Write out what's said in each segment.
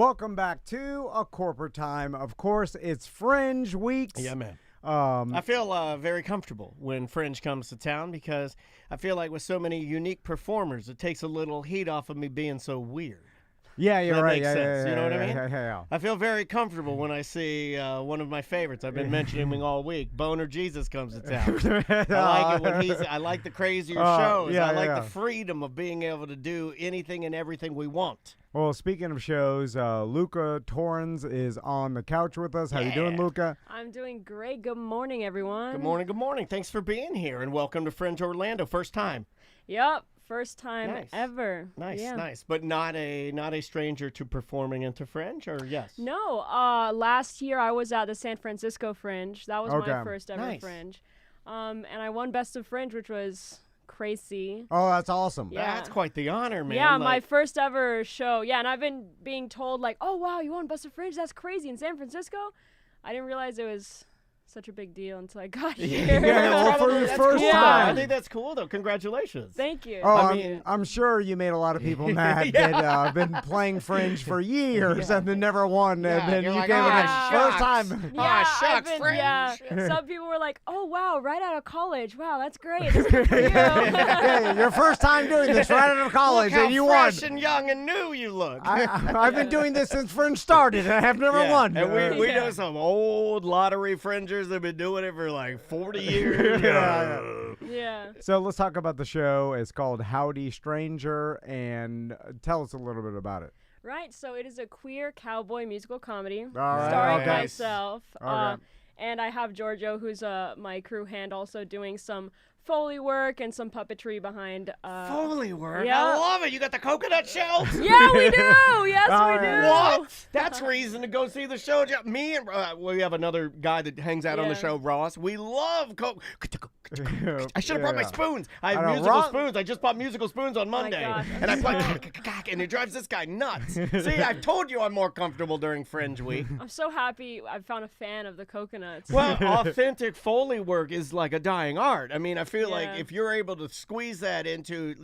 Welcome back to A Corporate Time. Of course, it's Fringe Weeks. Yeah, man. I feel very comfortable when Fringe comes to town because I feel like with so many unique performers, it takes a little heat off of me being so weird. Yeah, you're That right. makes sense. You know what I mean? Yeah. I feel very comfortable when I see one of my favorites. I've been mentioning him all week. Boner Jesus comes to town. I like it when I like the crazier shows. I like the freedom of being able to do anything and everything we want. Well, speaking of shows, Luca Torrens is on the couch with us. How you doing, Luca? I'm doing great. Good morning, everyone. Good morning, good morning. Thanks for being here, and welcome to Fringe Orlando. First time. Yep, first time ever. Nice, yeah. nice. But not a stranger to performing into Fringe, or yes? No, last year I was at the San Francisco Fringe. That was my first ever Fringe. And I won Best of Fringe, which was crazy. Oh, that's awesome. Yeah. That's quite the honor, man. Yeah, my first ever show. Yeah, and I've been being told, like, oh, wow, you won Best of Fringe? That's crazy. In San Francisco? I didn't realize it was such a big deal until I got here. Well, for your first time. I think that's cool, though. Congratulations. Thank you. Oh, I'm sure you made a lot of people mad that have been playing Fringe for years and then never won. And then you came in first time. Yeah, shucks, Fringe. Yeah. Some people were like, oh, wow, right out of college. Wow, that's great. That's good for you. Yeah, your first time doing this right out of college, Look and you how won. fresh and young and new you look. I've been doing this since Fringe started, and I have never won. And we know some old lottery Fringers that have been doing it for like 40 years. Yeah. So let's talk about the show. It's called Howdy Stranger, and tell us a little bit about it. Right, so it is a queer cowboy musical comedy right, starring okay. myself. And I have Giorgio, who's my crew hand, also doing some Foley work and some puppetry behind. Foley work? Yeah. I love it. You got the coconut shells? Yeah, we do. Yes, we do. What? That's reason to go see the show. Me and we have another guy that hangs out on the show, Ross. We love I should have brought my spoons. I have musical spoons. I just bought musical spoons on Monday. And I play and it drives this guy nuts. See, I've told you I'm more comfortable during Fringe Week. I'm so happy I found a fan of the coconuts. Well, authentic Foley work is like a dying art. I mean, I feel like if you're able to squeeze that into,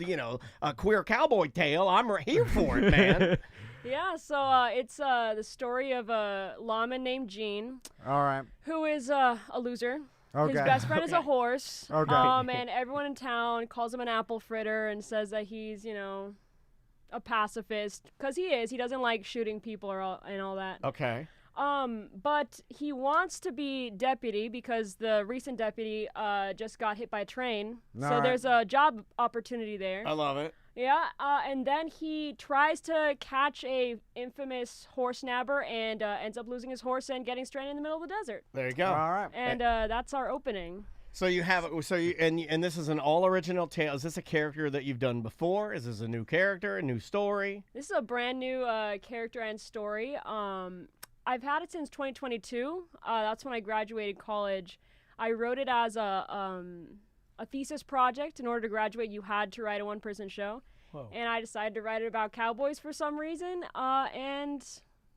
a queer cowboy tale, I'm here for it, man. Yeah, so it's the story of a lawman named Gene. All right. Who is a loser. Okay. His best friend is a horse. Okay. And everyone in town calls him an apple fritter and says that he's, a pacifist. Because he is. He doesn't like shooting people and all that. Okay. But he wants to be deputy because the recent deputy just got hit by a train. So there's a job opportunity there. I love it. Yeah, and then he tries to catch a infamous horse nabber and ends up losing his horse and getting stranded in the middle of the desert. There you go. All right. And that's our opening. So you have and this is an all original tale. Is this a character that you've done before? Is this a new character, a new story? This is a brand new character and story. I've had it since 2022. That's when I graduated college. I wrote it as a thesis project. In order to graduate, you had to write a one-person show. Whoa. And I decided to write it about cowboys for some reason. And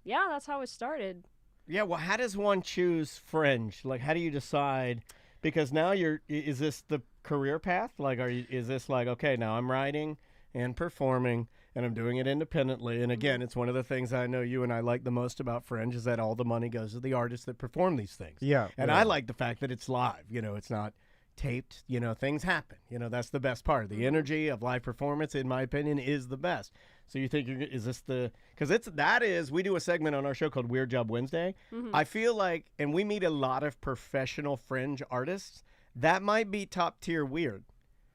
yeah, that's how it started. Yeah, well, how does one choose Fringe? Like, how do you decide? Because now is this the career path? Like, is this like, okay, now I'm writing and performing, and I'm doing it independently. And again, it's one of the things I know you and I like the most about Fringe is that all the money goes to the artists that perform these things. Yeah. And I like the fact that it's live. It's not taped. Things happen. That's the best part. The energy of live performance, in my opinion, is the best. So you think is this the? Because we do a segment on our show called Weird Job Wednesday. Mm-hmm. I feel like, and we meet a lot of professional Fringe artists. That might be top tier weird.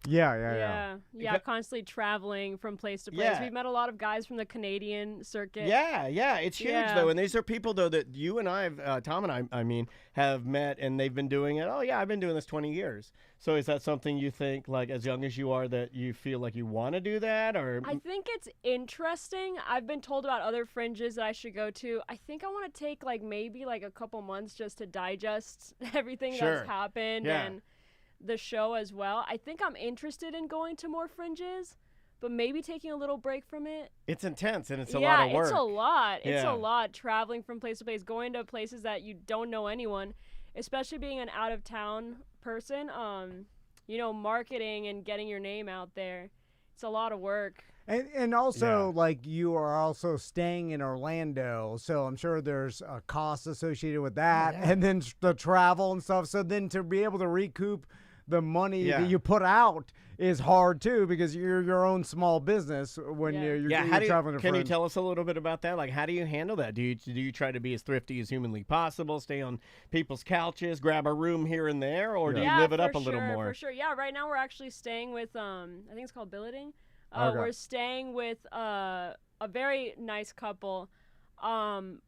Yeah. Constantly traveling from place to place. Yeah. We've met a lot of guys from the Canadian circuit. Yeah, it's huge though, and these are people though that you and I have, Tom and I mean, have met, and they've been doing it. Oh yeah, I've been doing this 20 years. So is that something you think, like as young as you are, that you feel like you want to do that, or? I think it's interesting. I've been told about other fringes that I should go to. I think I want to take maybe a couple months just to digest everything that's happened and the show as well. I think I'm interested in going to more fringes, but maybe taking a little break from it. It's intense and it's a lot of work. It's a lot. It's a lot traveling from place to place, going to places that you don't know anyone, especially being an out of town person. Marketing and getting your name out there. It's a lot of work. And also, like, you are also staying in Orlando, so I'm sure there's a cost associated with that, and then the travel and stuff. So then to be able to recoup the money that you put out is hard too, because you're your own small business when you're traveling to Can you Fringe. tell us a little bit about that? Like, how do you handle that? Do you try to be as thrifty as humanly possible, stay on people's couches, grab a room here and there, or do you live it up a little more? For sure. Yeah, right now we're actually staying with I think it's called billeting. Okay. We're staying with a very nice couple,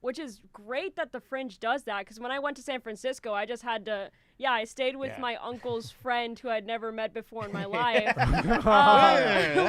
which is great that the Fringe does that, because when I went to San Francisco, I just had to. Yeah, I stayed with my uncle's friend who I'd never met before in my life. I don't know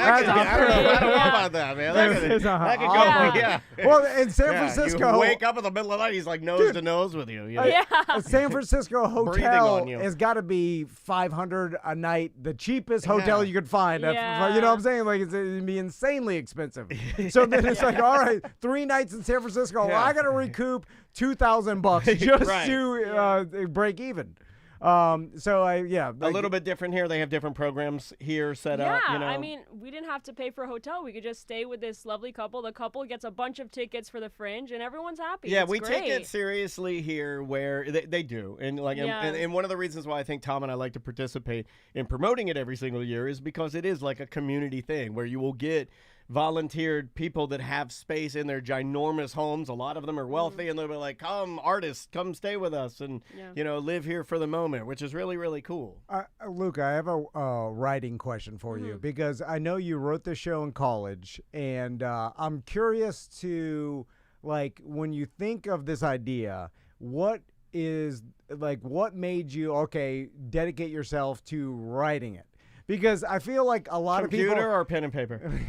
about that, man. That could go. Well, in San Francisco, you wake up in the middle of the night, he's like nose to nose with you. A San Francisco hotel you. has got to be $500 a night, the cheapest hotel you could find. You know what I'm saying? Like, it'd be insanely expensive. So then it's like, all right, 3 nights in San Francisco. Well, I got to recoup $2,000 just to break even. So a little bit different here. They have different programs here set up. Yeah, I mean, we didn't have to pay for a hotel. We could just stay with this lovely couple. The couple gets a bunch of tickets for the Fringe, and everyone's happy. Yeah, it's we great. take it seriously here, where they do, and and one of the reasons why I think Tom and I like to participate in promoting it every single year is because it is like a community thing where you will get volunteered people that have space in their ginormous homes. A lot of them are wealthy, and they'll be like, come, artists, come stay with us and, live here for the moment, which is really, really cool. Luca, I have a writing question for you, because I know you wrote the show in college, and I'm curious to, like, when you think of this idea, what made you, dedicate yourself to writing it? Because I feel like a lot of people... Computer or pen and paper?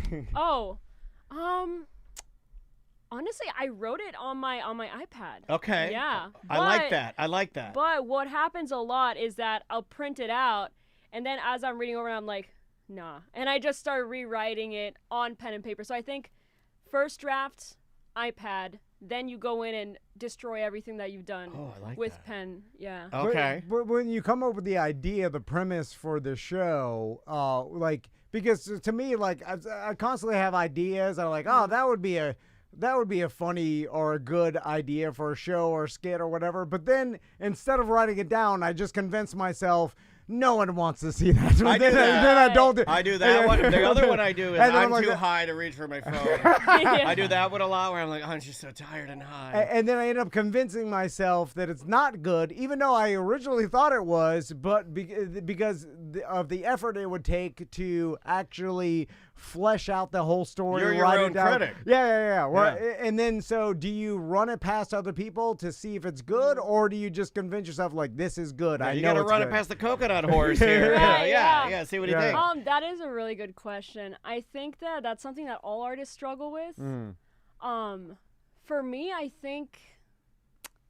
Honestly, I wrote it on my iPad. Okay. Yeah. I like that. But what happens a lot is that I'll print it out, and then as I'm reading over it, I'm like, nah. And I just start rewriting it on pen and paper. So I think first draft, iPad, then you go in and destroy everything that you've done with pen. Yeah. Okay. But when you come up with the idea, the premise for the show, because to me, like, I constantly have ideas. I'm like, that would be a funny or a good idea for a show or a skit or whatever. But then instead of writing it down, I just convince myself, no one wants to see that. I do that. Then I don't. I do that one. The other one I do is I'm too high to reach for my phone. I do that one a lot where I'm like, I'm just so tired and high. And then I end up convincing myself that it's not good, even though I originally thought it was, but because of the effort it would take to actually flesh out the whole story. You're your own critic. Yeah. And then, so do you run it past other people to see if it's good, or do you just convince yourself, like, this is good? I know it's good. You got to run it past the coconut horse here. Yeah. See what he thinks. That is a really good question. I think that's something that all artists struggle with. For me, I think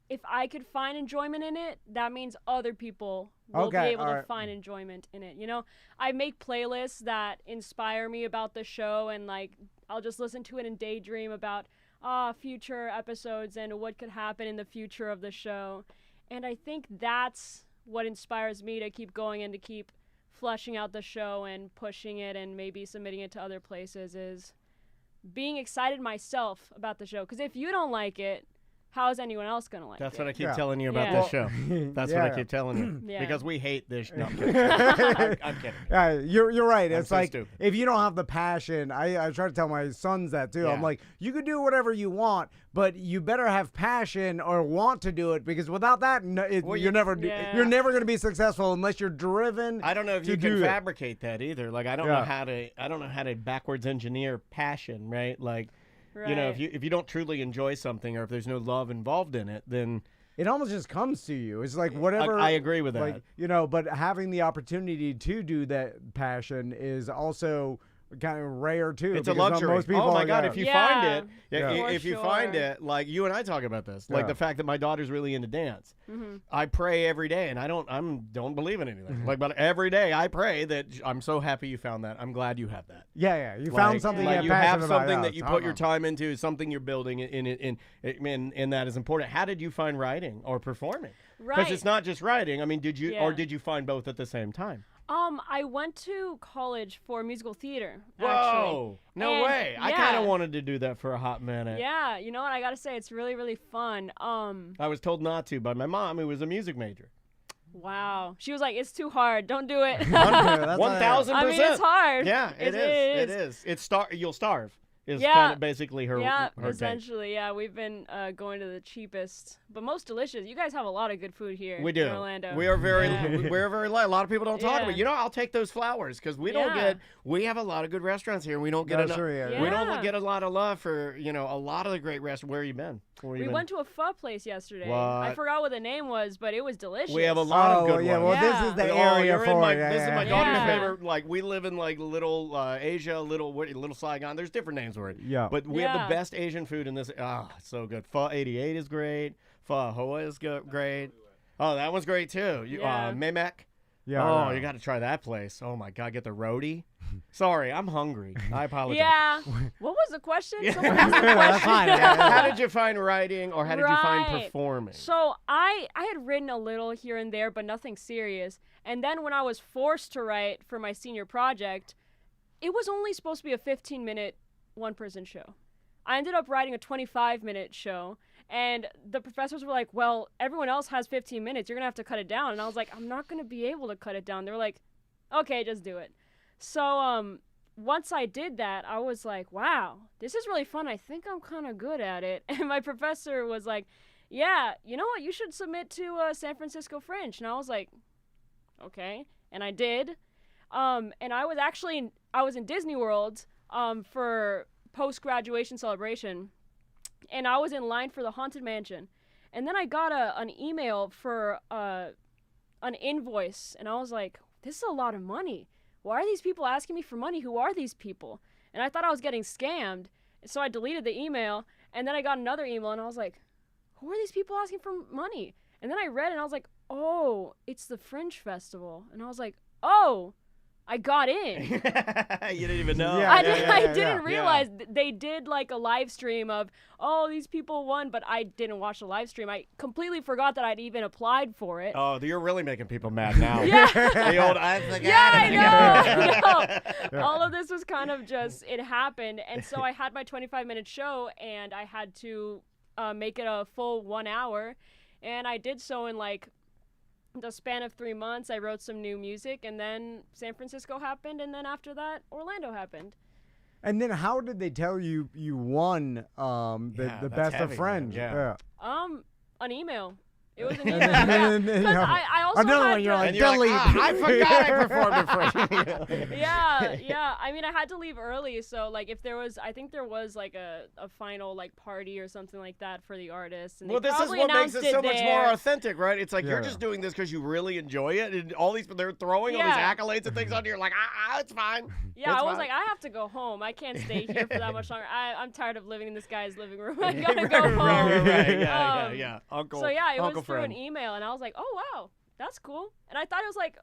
if I could find enjoyment in it, that means other people will be able to find enjoyment in it. You know, I make playlists that inspire me about the show, and like I'll just listen to it and daydream about future episodes and what could happen in the future of the show. And I think that's what inspires me to keep going and to keep fleshing out the show and pushing it and maybe submitting it to other places, is being excited myself about the show. Because if you don't like it, how is anyone else going to like it? That's what I keep telling you about this show. That's what I keep telling you. Because we hate this. No, I'm kidding. I'm kidding. You're right. It's so like, stupid. if you don't have the passion, I try to tell my sons that too. Yeah. I'm like, you can do whatever you want, but you better have passion or want to do it, because without that, you're never going to be successful unless you're driven. I don't know if you can fabricate that either. Like, I don't know how to backwards engineer passion, right? Like, you know, if you don't truly enjoy something, or if there's no love involved in it, then it almost just comes to you. It's like whatever. I agree with that. Like, you know, but having the opportunity to do that passion is also kind of rare too. It's a luxury. Most people, oh my God! If you find it, if you find it, like you and I talk about this, like the fact that my daughter's really into dance. I pray every day, and I don't believe in anything. Like, but every day I pray that I'm so happy you found that. I'm glad you have that. Yeah. You found something. Like you have something that you put your awesome. time into, something you're building and that is important. How did you find writing or performing? Because it's not just writing. I mean, did you find both at the same time? I went to college for musical theater. Whoa! No And, way! I yeah. kind of wanted to do that for a hot minute. Yeah, you know what? I gotta say, it's really, really fun. I was told not to by my mom, who was a music major. Wow. She was like, it's too hard. Don't do it. 1,000%. I mean, it's hard. Yeah, it is. It is. You'll starve. Is kind of basically her. Yeah, her essentially. take. Yeah, we've been going to the cheapest, but most delicious. You guys have a lot of good food here. We do. In Orlando. We are very light. A lot of people don't talk about it. You know, I'll take those flowers because we don't get. We have a lot of good restaurants here. We don't get enough. Sure, We don't get a lot of love for a lot of the great restaurants. Where you been? We went to a pho place yesterday. What? I forgot what the name was, but it was delicious. We have a lot of good yeah, ones. well, this is the area for it. This is my daughter's Yeah. favorite. Like, we live in, like, little Asia, little Saigon. There's different names for it. Yeah. But we have the best Asian food in this. It's so good. Pho 88 is great. Pho Hoa is great. Oh, that one's great, too. Memek. Yeah. Oh, you got to try that place. Oh, my God. Get the roti. Sorry, I'm hungry. I apologize. Yeah. What was the question? Yeah. Someone asked a That's question. fine. How did you find writing, or how did you find performing? So I had written a little here and there, but nothing serious. And then when I was forced to write for my senior project, it was only supposed to be a 15-minute one-person show. I ended up writing a 25-minute show, and the professors were like, well, everyone else has 15 minutes. You're going to have to cut it down. And I was like, I'm not going to be able to cut it down. They were like, okay, just do it. So once I did that, I was like, wow, this is really fun. I think I'm kind of good at it. And my professor was like, yeah, you know what? You should submit to San Francisco Fringe. And I was like, okay. And I did. And I was in Disney World for post-graduation celebration. And I was in line for the Haunted Mansion. And then I got an email for an invoice. And I was like, this is a lot of money. Why are these people asking me for money? Who are these people? And I thought I was getting scammed. So I deleted the email. And then I got another email. And I was like, who are these people asking for money? And then I read it. And I was like, oh, it's the Fringe Festival. And I was like, oh, I got in. You didn't even know. I didn't realize they did like a live stream of, oh, these people won, but I didn't watch the live stream. I completely forgot that I'd even applied for it. Oh, you're really making people mad now. Yeah. The old, I forgot. Yeah, I know. All of this was kind of just, it happened. And so I had my 25-minute show, and I had to make it a full 1 hour. And I did so in like the span of 3 months. I wrote some new music, and then San Francisco happened, and then after that, Orlando happened. And then how did they tell you won the best of Fringe? Yeah. An email. It was an email. Because I also another had one, you're to, like, You're like, I forgot I performed at Fringe. yeah. I mean, I had to leave early, so like if there was, I think there was like a final like party or something like that for the artists. And Well, this is probably what makes announced it so much there. more authentic, right? It's like you're Yeah. just doing this because you really enjoy it, and all these they're throwing all these Yeah. accolades and things on you. You're like, it's fine. Yeah, It's I was fine. like, I have to go home. I can't stay here for that much longer. I'm tired of living in this guy's living room. I gotta go home. Right. Yeah. Uncle. So yeah, it was Uncle through friend. an email, and I was like, oh wow, that's cool. And I thought it was like,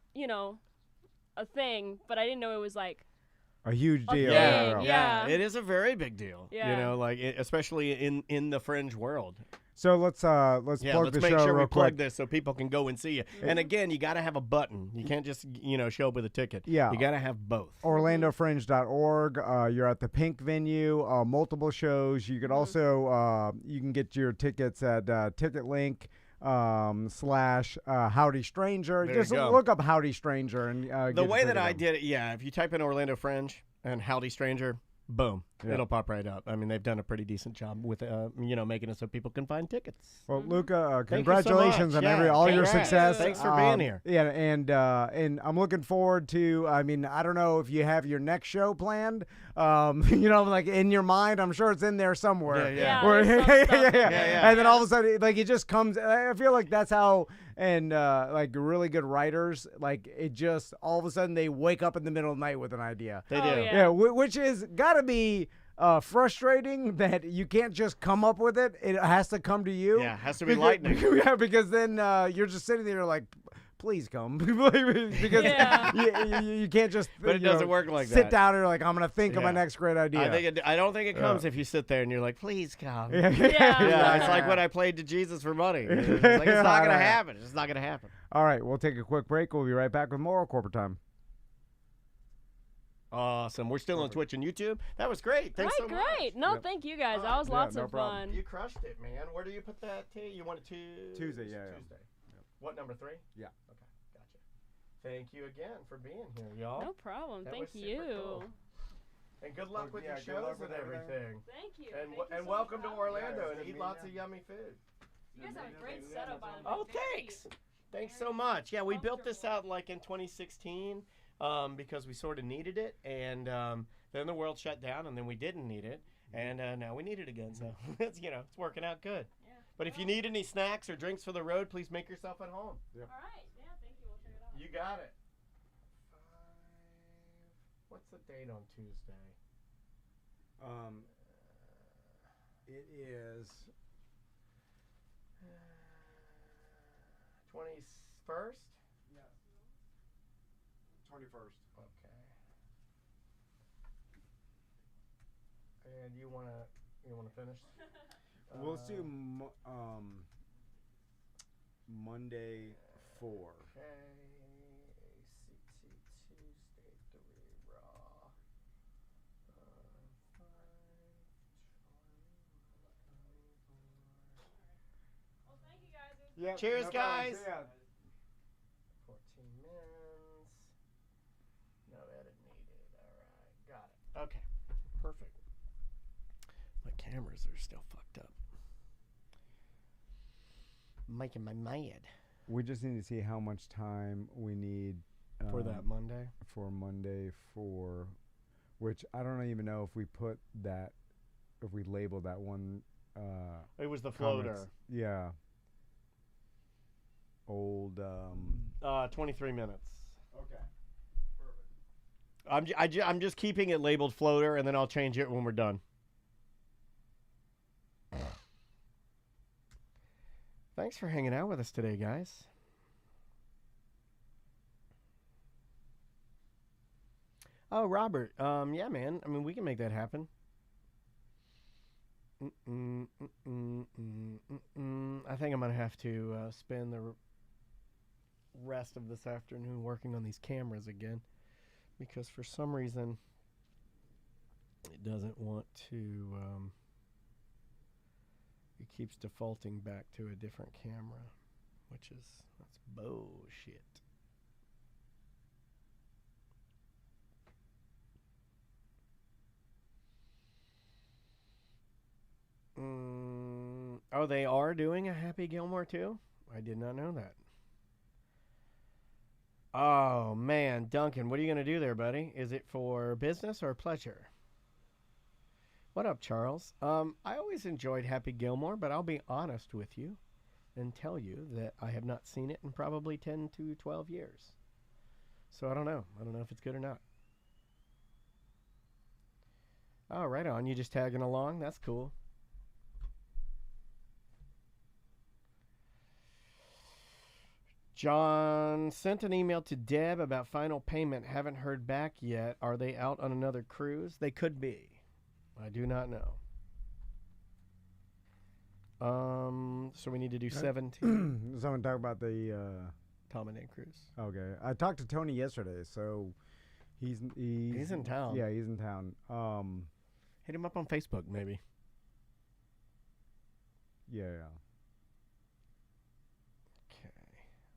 a thing, but I didn't know it was like A huge A deal. thing, yeah. It is a very big deal. Yeah. Like especially in the Fringe world. So let's plug Let's the make show sure we real plug quick. this so people can go and see you. And again, you got to have a button. You can't just show up with a ticket. Yeah. You got to have both. OrlandoFringe.org. You're at the Pink venue. Multiple shows. You could also you can get your tickets at TicketLink. / Howdy Stranger. There Just you go. look up Howdy Stranger and The get way your that ticket I on. did it, if you type in Orlando Fringe and Howdy Stranger, boom, Yeah. it'll pop right up. I mean, they've done a pretty decent job with making it so people can find tickets. Well, Luca, Thank you so congratulations much. on Yeah, all your congrats. success. Thanks for being here. Yeah, and I'm looking forward to. I mean, I don't know if you have your next show planned. Like in your mind, I'm sure it's in there somewhere. Yeah. Where- there's some stuff. Yeah. And then all of a sudden, like it just comes. I feel like that's how. And like really good writers, like it just all of a sudden they wake up in the middle of the night with an idea. They Oh, do. yeah. Yeah, which is gotta be frustrating that you can't just come up with it. It has to come to you. Yeah, it has to be Because- lightning. Yeah, because then you're just sitting there like, please come, because Yeah. you can't just. But it doesn't work like sit that. down and like I'm gonna think of my Yeah. next great idea. I don't think it comes if you sit there and you're like, please come. Yeah. Yeah, it's like when I played to Jesus for money. It's like, it's not gonna happen. It's not gonna happen. All right, we'll take a quick break. We'll be right back with more Corporate Time. Awesome. We're still on Twitch and YouTube. That was great. Thanks so much. Great. No, thank you guys. That was lots no of problem. fun. You crushed it, man. Where do you put that tea? You want it Tuesday, yeah. Tuesday. What, number 3? Yeah. Okay, gotcha. Thank you again for being here, y'all. No problem. That Thank was super you. cool. And good luck with your good shows luck with and everything. Thank you. And, Thank you and so welcome much to for having me. Orlando Yeah, and eat lots of yummy food. You guys have a great setup on Oh, thanks. Thanks so much. Yeah, we built this out like in 2016 because we sort of needed it. And then the world shut down and then we didn't need it. And now we need it again. So it's, it's working out good. Yeah. But if you need any snacks or drinks for the road, please make yourself at home. All right. Yeah, thank you. We'll check it out. You got it. What's the date on Tuesday? It is 21st? yes. 21st. Okay. And you wanna finish? We'll do Monday 4. Okay. ACT Tuesday 3 Raw. Well, thank you guys. Yeah. Cheers, guys. 14 mins. No edit needed. All right, got it. Okay, perfect. My cameras are still fucked up. Making my mad. We just need to see how much time we need For that Monday? For Monday 4, which I don't even know if we put that, if we labeled that one. It was the floater. Comments. Yeah. Old. 23 minutes. Okay. Perfect. I'm just keeping it labeled floater, and then I'll change it when we're done. Thanks for hanging out with us today, guys. Oh, Robert. Yeah, man. I mean, we can make that happen. I think I'm going to have to spend the rest of this afternoon working on these cameras again, because for some reason it doesn't want to, it keeps defaulting back to a different camera, that's bullshit. Oh, they are doing a Happy Gilmore too? I did not know that. Oh, man. Duncan, what are you going to do there, buddy? Is it for business or pleasure? What up, Charles? I always enjoyed Happy Gilmore, but I'll be honest with you and tell you that I have not seen it in probably 10 to 12 years. So I don't know. I don't know if it's good or not. Oh, right on. You just tagging along? That's cool. John sent an email to Deb about final payment. Haven't heard back yet. Are they out on another cruise? They could be. I do not know. So we need to do 17. Someone talk about the Tom and Ann cruise. Okay, I talked to Tony yesterday, so he's in town. Yeah, he's in town. Hit him up on Facebook, maybe. Yeah.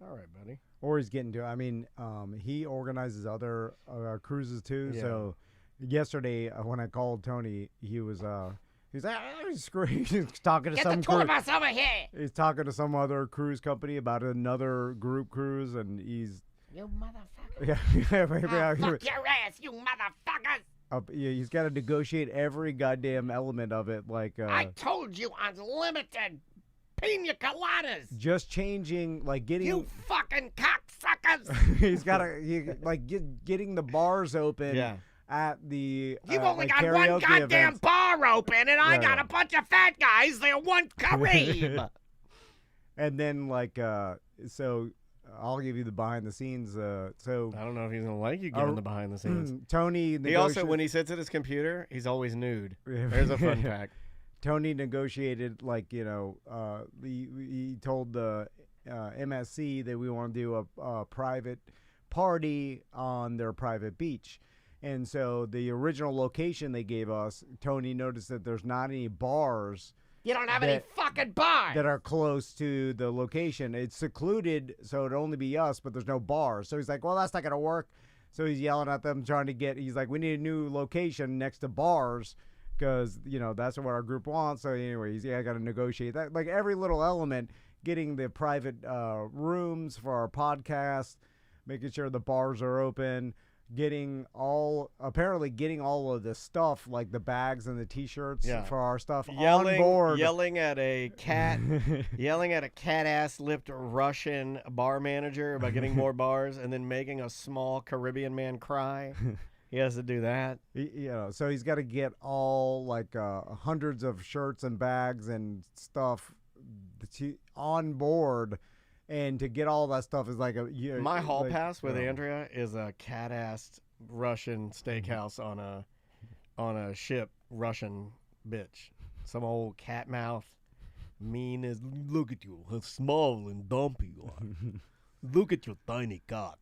All right, buddy. Or he's getting to. I mean, he organizes other cruises too. Yeah. So yesterday when I called Tony, he's talking to Get some the tour bus over here! he's talking to some other cruise company about another group cruise, and he's You motherfucker. yeah, Fuck your ass, you motherfuckers! he's got to negotiate every goddamn element of it, like I told you unlimited pina coladas! just changing, like getting. You fucking cocksuckers! He's got to getting the bars open. Yeah. At the You've only like got one karaoke goddamn events. bar open, and I Yeah, got yeah. a bunch of fat guys that want Kareem! And then so I'll give you the behind the scenes. So I don't know if he's going to like you giving the behind the scenes. Tony He also, when he sits at his computer, he's always nude. There's a fun fact. Tony negotiated, he told the MSC that we want to do a private party on their private beach. And so the original location they gave us, Tony noticed that there's not any bars You don't have any fucking bars. that are close to the location. It's secluded, so it'd only be us, but there's no bars. So he's like, well, that's not going to work. So he's yelling at them, he's like, we need a new location next to bars because, that's what our group wants. So anyway, I got to negotiate that. Like every little element, getting the private rooms for our podcast, making sure the bars are open, getting all of the stuff, like the bags and the T-shirts for our stuff on board. Yelling at a cat-ass lipped Russian bar manager about getting more bars, and then making a small Caribbean man cry. He has to do that. So he's got to get all like hundreds of shirts and bags and stuff on board. And to get all that stuff is like my hall pass with Andrea is a cat-assed Russian steakhouse on a ship, Russian bitch. Some old cat mouth, mean as, look at you, how small and dumpy you are. Look at your tiny cock.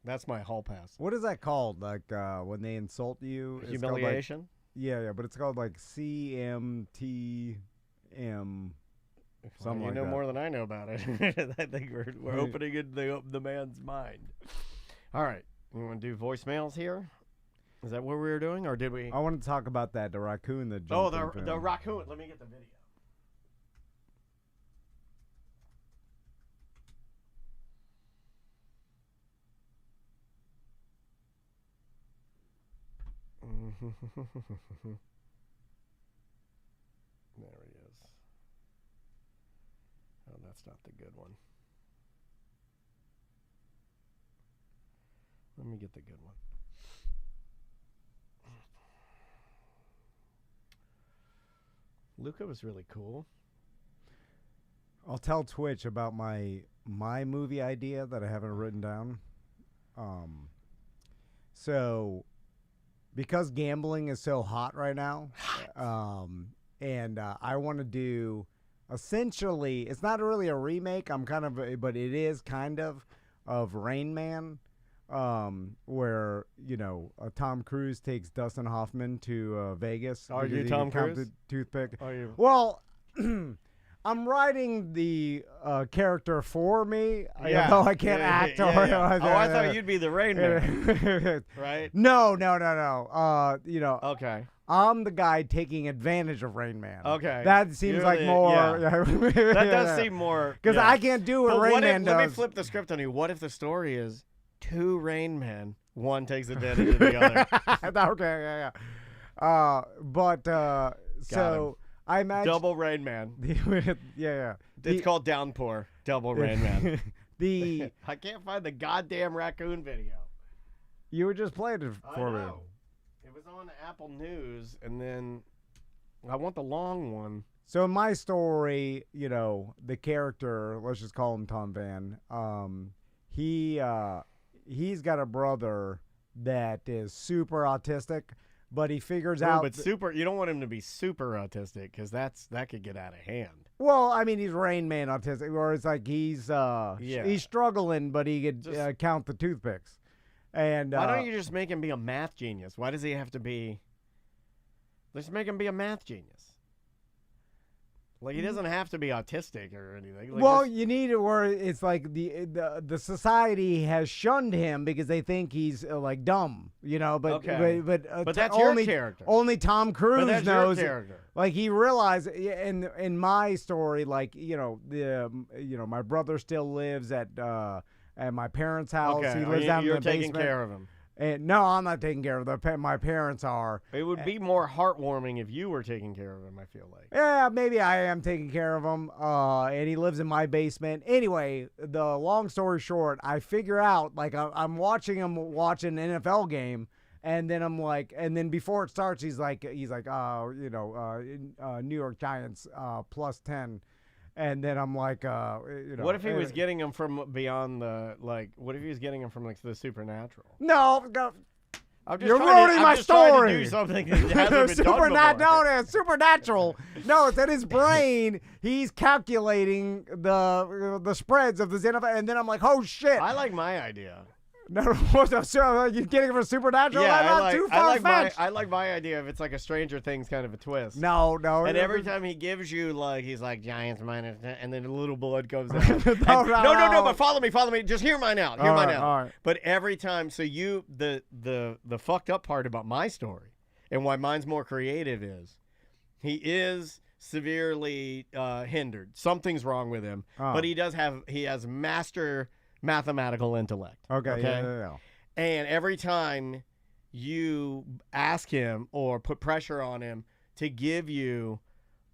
That's my hall pass. What is that called? Like when they insult you? Humiliation? Yeah, but it's called like CMTM. Something you like know that. more than I know about it. I think we're opening in the man's mind. All right. We want to do voicemails here? Is that what we were doing, or did we? I want to talk about that, the raccoon that Oh, jumped into the him. raccoon. Let me get the video. There he is. Oh, that's not the good one. Let me get the good one. Luca was really cool. I'll tell Twitch about my movie idea that I haven't written down. So because gambling is so hot right now, and I want to do essentially, it's not really a remake. But it is kind of Rain Man, where Tom Cruise takes Dustin Hoffman to Vegas. Are you because he Tom can count Cruise? the toothpick. Are you? Well, I'm writing the character for me. Yeah. Though I can't act. Yeah. Oh, I thought you'd be the Rain Man, right? No. Okay. I'm the guy taking advantage of Rain Man. Okay. That seems You're like the- more. yeah. That does seem more. Because yeah. I can't do what But Rain what Man if, does. let me flip the script on you. What if the story is two Rain Men, one takes advantage of the other? Okay, yeah. So I imagine Double Rain Man. yeah. It's called Downpour. Double Rain Man. The I can't find the goddamn raccoon video. you were just playing it for me. It was on Apple News, and then I want the long one. So in my story, the character, let's just call him Tom Van. He's got a brother that is super autistic, but he figures out. But super, you don't want him to be super autistic because that could get out of hand. Well, I mean, he's Rain Man autistic, or it's like he's struggling, but he could count the toothpicks. And why don't you just make him be a math genius? Why does he have to be? Let's make him be a math genius. Like, he doesn't have to be autistic or anything. Like, well, you need it where it's like the society has shunned him because they think he's like dumb, But Okay. but that's only, your character. Only Tom Cruise But that's knows. your character. Like he realized in my story, like my brother still lives at my parents' house. Okay, He lives down in you're the taking basement. care of him. And no, I'm not taking care of them. My parents are. It would be more heartwarming if you were taking care of him, I feel like. Yeah, maybe I am taking care of him. And he lives in my basement. Anyway, the long story short, I figure out, like, I'm watching him watch an NFL game, and then I'm like, and then before it starts, he's like, New York Giants plus 10. And then I'm like, What if he was getting him from beyond the, like, what if he was getting him from, like, the supernatural? No, I'm just you're trying ruining to, my I'm just trying story. to do something that hasn't been done before. It's supernatural. No, it's in his brain. He's calculating the spreads of the NFL, and then I'm like, oh shit. I like my idea. No, you're getting it from Supernatural? Yeah, That's not too far-fetched. I like my idea of it's like a Stranger Things kind of a twist. No. And every time he gives you, like, he's like, giants minus, and then a little blood comes out. No, but follow me. Just hear mine out. All right. But every time, so the fucked up part about my story and why mine's more creative is he is severely hindered. Something's wrong with him, but he has master mathematical intellect. Okay. Yeah. And every time you ask him or put pressure on him to give you,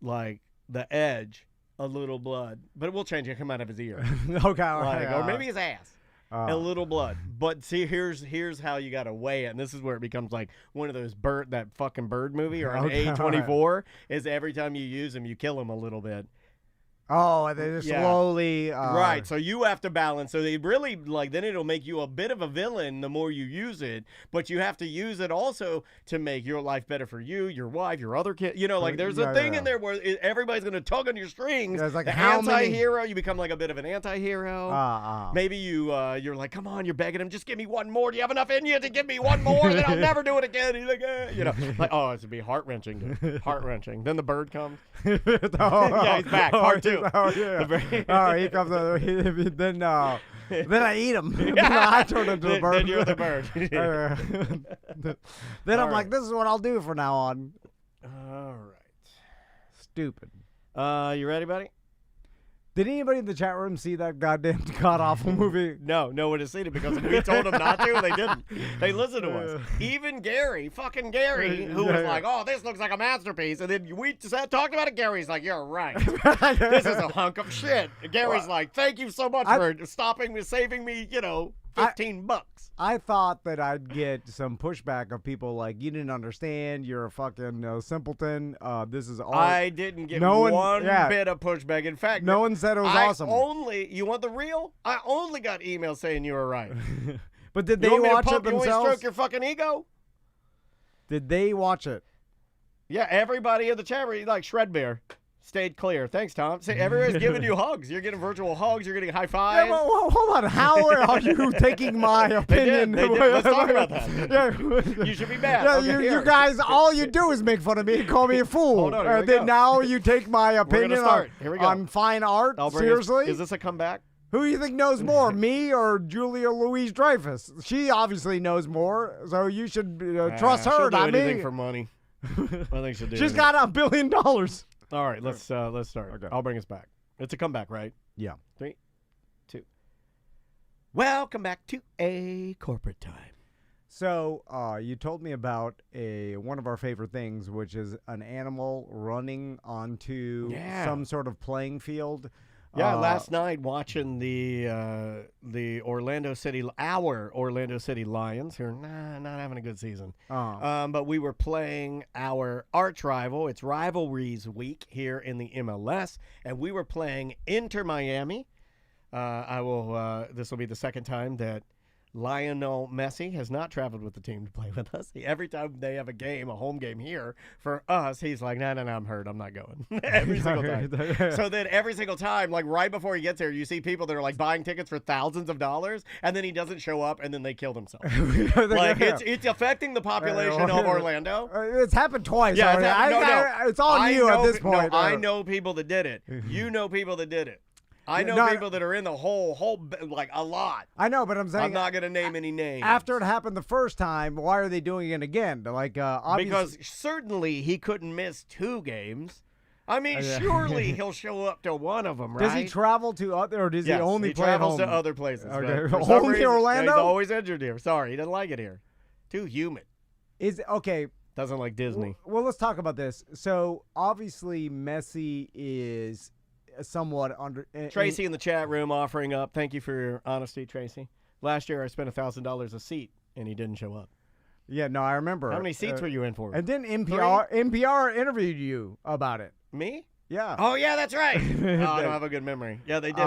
like, the edge, a little blood, but it will change. It come out of his ear. Okay. Or maybe his ass. A little blood. But see, here's how you got to weigh it. And this is where it becomes like one of those that fucking bird movie or an A24 is every time you use him, you kill him a little bit. Oh, and they just slowly. Right. So you have to balance. So they really, like, then it'll make you a bit of a villain the more you use it. But you have to use it also to make your life better for you, your wife, your other kid. You know, like, there's a thing in there where everybody's going to tug on your strings. Yeah, it's like, the anti-hero, you become like a bit of an anti-hero. Maybe you're like, come on, you're begging him, just give me one more. Do you have enough in you to give me one more? Then I'll never do it again. He's like, you know, like, oh, it's going to be heart-wrenching. Heart-wrenching. Then the bird comes. Yeah, he's back. Part 2. Oh yeah. He comes. Then I eat him. Then I turn into the bird. Then you're the bird. Then I'm like, this is what I'll do from now on. All right. Stupid. You ready, buddy? Did anybody in the chat room see that goddamn god-awful movie? No one has seen it because we told them not to. They didn't. They listened to us. Even Gary, fucking Gary, who was like, oh, this looks like a masterpiece. And then we talked about it. Gary's like, you're right. This is a hunk of shit. And Gary's like, thank you so much for stopping me, saving me, $15. I thought that I'd get some pushback of people like, you didn't understand, you're a fucking simpleton. This is all. I didn't get one bit of pushback. In fact, no one said it was awesome. You want the real? I only got emails saying you were right. But did they watch it themselves? You want me to stroke your fucking ego? Did they watch it? Yeah, everybody in the chat room, like Shredbear. Stayed clear. Thanks, Tom. See, everybody's giving you hugs. You're getting virtual hugs. You're getting high fives. Yeah, well, hold on. How are you taking my opinion? They did. Let's talk about that. You should be mad. Yeah, okay, you guys, all you do is make fun of me and call me a fool. Hold on, then now you take my opinion on fine art? Seriously? Is this a comeback? Who do you think knows more, me or Julia Louis-Dreyfus? She obviously knows more, so you should trust her, not me. Anything for money. I think she'll do. She's got $1 billion. All right, let's start. Okay. I'll bring us back. It's a comeback, right? Yeah. 3, 2. Welcome back to A Corporate Time. So you told me about one of our favorite things, which is an animal running onto some sort of playing field. Yeah, last night watching the Orlando City Lions, who are not having a good season. But we were playing our arch rival. It's Rivalries Week here in the MLS, and we were playing Inter Miami. This will be the second time that Lionel Messi has not traveled with the team to play with us. Every time they have a home game here for us, he's like, no, I'm hurt. I'm not going. Every single time. So then every single time, like right before he gets here, you see people that are like buying tickets for thousands of dollars, and then he doesn't show up, and then they kill themselves. Like it's affecting the population of Orlando. It's happened twice. Yeah, it's on you at this point. No, I know people that did it. You know people that did it. I know people that are in the whole like a lot. I know, but I'm saying I'm not going to name any names. After it happened the first time, why are they doing it again? Like obviously, because certainly he couldn't miss 2 games. I mean, surely he'll show up to one of them, right? Does he travel to other, or does he only play travels home? To other places. Okay. Only Orlando? He's always injured here. Sorry, he doesn't like it here. Too humid. Okay. Doesn't like Disney. Well, let's talk about this. So obviously, Messi is somewhat under. Tracy in the chat room offering up. Thank you for your honesty, Tracy. Last year I spent $1,000 a seat and he didn't show up. Yeah, no, I remember. How many seats were you in for? And then NPR interviewed you about it. Me? Yeah. Oh yeah, that's right. I don't have a good memory. Yeah, they did.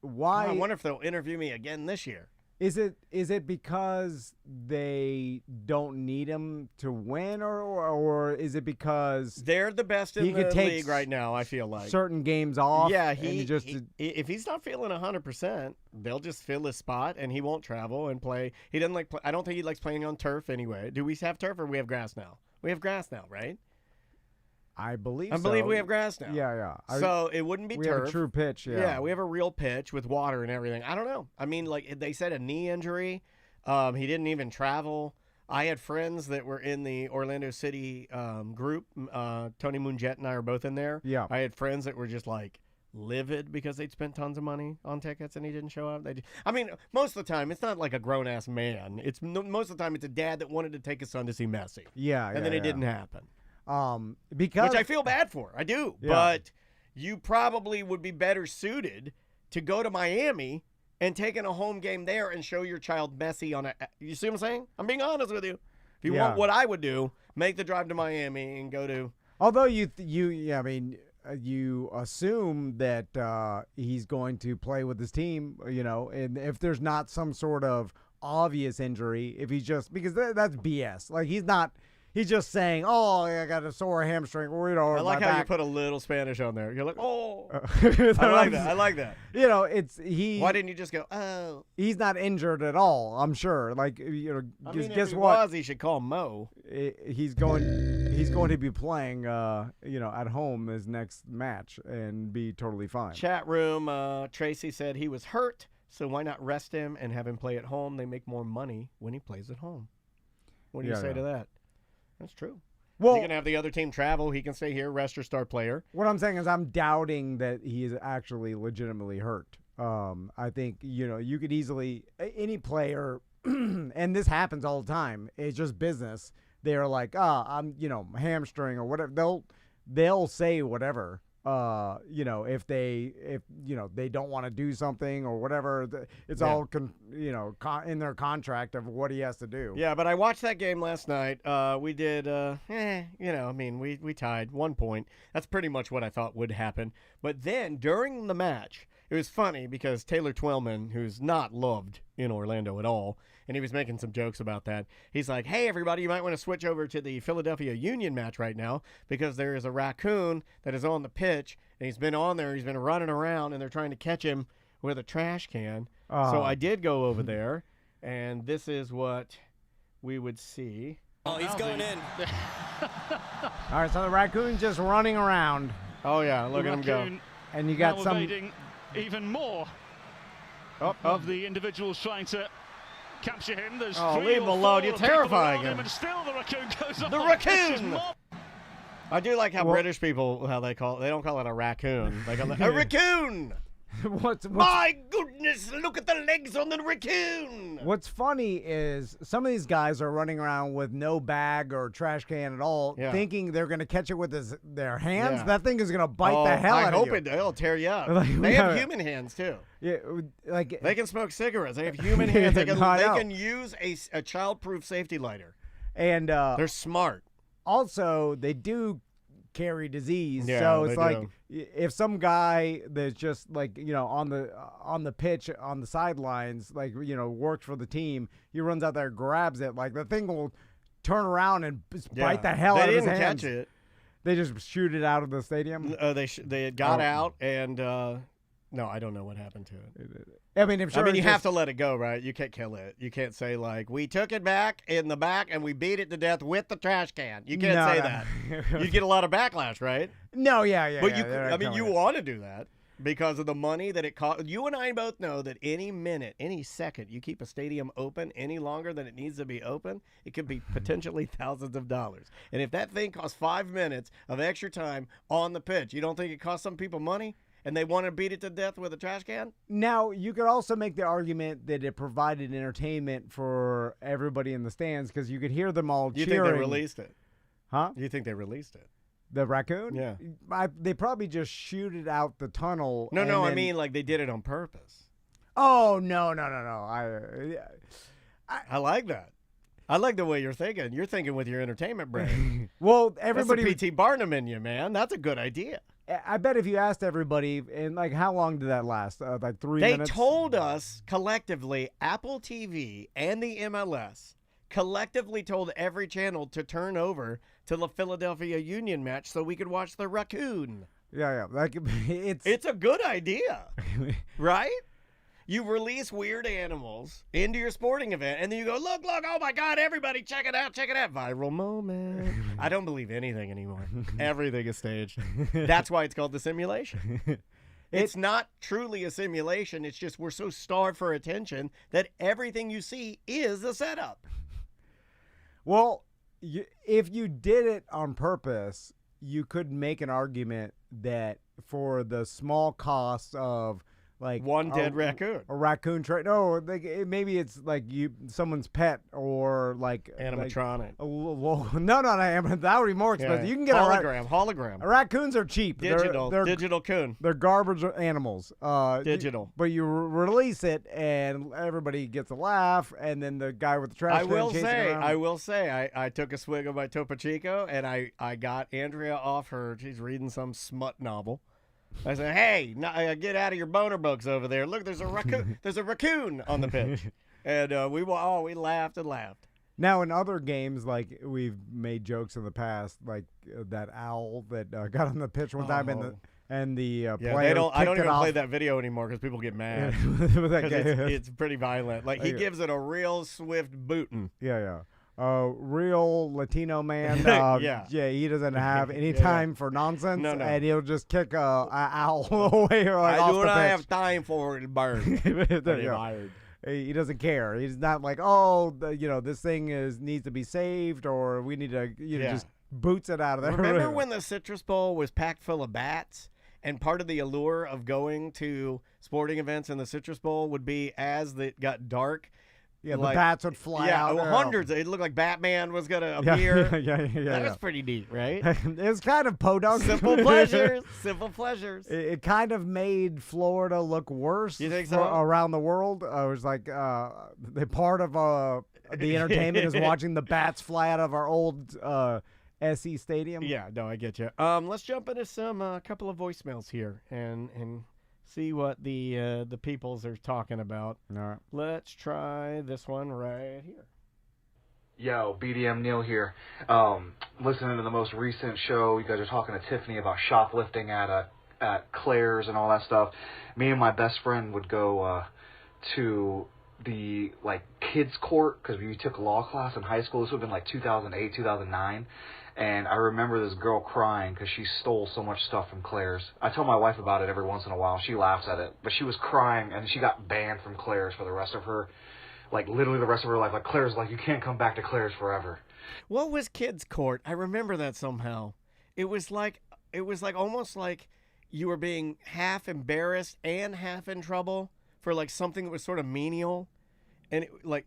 Why? I wonder if they'll interview me again this year. Is it because they don't need him to win, or is it because they're the best in he the could take league right now? I feel like certain games off? Yeah, and if he's not feeling 100%, they'll just fill his spot, and he won't travel and play. He doesn't like. I don't think he likes playing on turf anyway. Do we have turf or we have grass now? We have grass now, right? I believe. I believe we have grass now. Yeah. So it wouldn't be we turf. have a true pitch. Yeah, we have a real pitch with water and everything. I don't know. I mean, like they said, a knee injury. He didn't even travel. I had friends that were in the Orlando City group. Tony Munjet and I are both in there. Yeah. I had friends that were just like livid because they'd spent tons of money on tickets and he didn't show up. I mean, most of the time, it's not like a grown-ass man. Most of the time, it's a dad that wanted to take his son to see Messi. Yeah. And then it didn't happen. Because Which I feel bad for. I do. Yeah. But you probably would be better suited to go to Miami and taking a home game there and show your child Messi on a. You see what I'm saying? I'm being honest with you. If you want what I would do, make the drive to Miami and go to. Although you assume that he's going to play with his team, and if there's not some sort of obvious injury, if he's just because that's BS. Like he's just saying, "Oh, I got a sore hamstring." Or, I like my how back. you put a little Spanish on there. You're like, "Oh." I like that. I like that. It's he. Why didn't you just go, "Oh"? He's not injured at all. I'm sure. Like I mean, guess if he what? was, he should call Mo. He's going to be playing, at home his next match and be totally fine. Chat room. Tracy said he was hurt, so why not rest him and have him play at home? They make more money when he plays at home. What do you say to that? That's true. Well, he can have the other team travel. He can stay here, rest your star player. What I'm saying is I'm doubting that he is actually legitimately hurt. I think, you could easily – any player – and this happens all the time. It's just business. They're like, I'm, hamstring or whatever. They'll say whatever. If they don't want to do something or whatever, it's all in their contract of what he has to do. Yeah, but I watched that game last night. We did, we tied 1 point. That's pretty much what I thought would happen. But then during the match, it was funny because Taylor Twellman, who's not loved in Orlando at all, and he was making some jokes about that. He's like, "Hey, everybody, you might want to switch over to the Philadelphia Union match right now because there is a raccoon that is on the pitch, and he's been on there. He's been running around, and they're trying to catch him with a trash can." So I did go over there, and this is what we would see. Oh, he's going in. All right, so the raccoon's just running around. Oh, yeah, look at him go. And you got now some... evading even more of the individuals trying to capture him. There's leave three him or alone. four You're of people terrifying around him. And still the raccoon goes on. The raccoon! I do like how British people, how they call it. They don't call it a raccoon. They call it a raccoon! My goodness, look at the legs on the raccoon! What's funny is some of these guys are running around with no bag or trash can at all, thinking they're going to catch it with their hands. Yeah. That thing is going to bite the hell out of you. I hope it'll tear you up. Like, They have human hands, too. Yeah, like They can smoke cigarettes. They have human hands. They can use a child-proof safety lighter. And they're smart. Also, they do carry disease. Yeah, so it's they like do. if some guy that's just like, on the pitch, on the sidelines, like, works for the team, he runs out there, grabs it, like the thing will turn around and bite the hell out of his hands. They didn't catch it. They just shoot it out of the stadium? They got out and no, I don't know what happened to it. I mean, you have to let it go, right? You can't kill it. You can't say, like, we took it back in the back and we beat it to death with the trash can. You can't say that. You'd get a lot of backlash, right? No, yeah. But you want to do that because of the money that it costs. You and I both know that any minute, any second you keep a stadium open any longer than it needs to be open, it could be potentially thousands of dollars. And if that thing costs 5 minutes of extra time on the pitch, you don't think it costs some people money? And they want to beat it to death with a trash can? Now, you could also make the argument that it provided entertainment for everybody in the stands because you could hear them all cheering. You think they released it? Huh? You think they released it? The raccoon? Yeah. They probably just shoot it out the tunnel. No, I mean like they did it on purpose. Oh, no. I like that. I like the way you're thinking. You're thinking with your entertainment brain. Well, everybody... That's the P.T. Barnum in you, man. That's a good idea. I bet if you asked everybody, and like, how long did that last? Like 3 They minutes? told us collectively, Apple TV and the MLS collectively told every channel to turn over to the Philadelphia Union match so we could watch the raccoon. Yeah. Like, It's a good idea, right? You release weird animals into your sporting event, and then you go, look, oh my God, everybody, check it out. Viral moment. I don't believe anything anymore. Everything is staged. That's why it's called the simulation. It's not truly a simulation. It's just we're so starved for attention that everything you see is a setup. Well, if you did it on purpose, you could make an argument that for the small cost of like One dead raccoon. a raccoon trade. No, maybe it's like someone's pet or like Animatronic. No, that would be more expensive. Yeah. You can get hologram. Raccoons are cheap. Digital coon. They're garbage animals. Digital. But you release it, and everybody gets a laugh, and then the guy with the trash can chasing around. I will say, I took a swig of my Topo Chico, and I got Andrea off she's reading some smut novel. I said, hey, get out of your boner books over there. Look, there's a raccoon on the pitch. And we laughed and laughed. Now, in other games, like we've made jokes in the past, like that owl that got on the pitch one time, and the player I don't even off. play that video anymore because people get mad. It's pretty violent. Like he gives it a real swift booting. Yeah. Real Latino man. Yeah, he doesn't have any time for nonsense, No. and he'll just kick a owl away or like off I do the not pitch. have time for it, bird. He doesn't care. He's not like, this thing needs to be saved, or we need to, just boots it out of there. Remember when the Citrus Bowl was packed full of bats? And part of the allure of going to sporting events in the Citrus Bowl would be as it got dark. Yeah, the bats would fly out. Yeah, hundreds. It looked like Batman was going to appear. Yeah. That was pretty neat, right? It's kind of podunk. Simple pleasures. Simple pleasures. It kind of made Florida look worse. You think so? Around the world. It was like the part of the entertainment is watching the bats fly out of our old SE Stadium. Yeah, no, I get you. Let's jump into some couple of voicemails here and see what the peoples are talking about. All right. Let's try this one right here. Yo, BDM Neil here. Listening to the most recent show, you guys are talking to Tiffany about shoplifting at Claire's and all that stuff. Me and my best friend would go to the kids court because we took law class in high school. This would have been like 2008, 2009. And I remember this girl crying because she stole so much stuff from Claire's. I tell my wife about it every once in a while. She laughs at it. But she was crying, and she got banned from Claire's for the rest of her, literally the rest of her life. Like, Claire's like, you can't come back to Claire's forever. What was kids court? I remember that somehow. It was almost like you were being half embarrassed and half in trouble for something that was sort of menial. And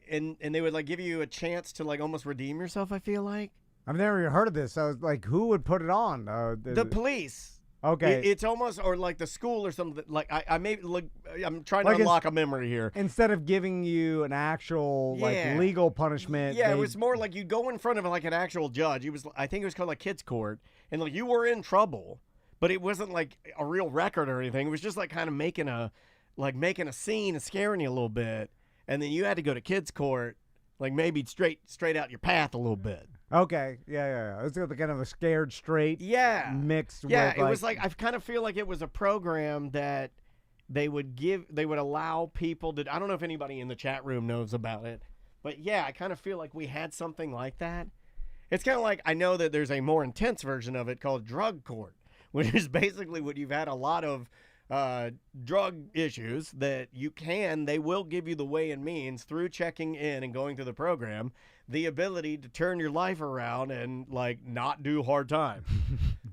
and they would give you a chance to almost redeem yourself, I feel like. I've never even heard of this. I was like, who would put it on? The police. Okay. It's almost, or the school or something. I'm trying to unlock a memory here. Instead of giving you an actual legal punishment. Yeah, it was more like you go in front of an actual judge. I think it was called kids court, and you were in trouble, but it wasn't a real record or anything. It was just kind of making a scene and scaring you a little bit, and then you had to go to kids court, maybe straight out your path a little bit. Okay, yeah. It's kind of a scared straight mixed with it was I kind of feel like it was a program that they would allow people to, I don't know if anybody in the chat room knows about it, but yeah, I kind of feel like we had something like that. It's kind of I know that there's a more intense version of it called drug court, which is basically when you've had a lot of drug issues that they will give you the way and means through checking in and going through the program, the ability to turn your life around and not do hard time.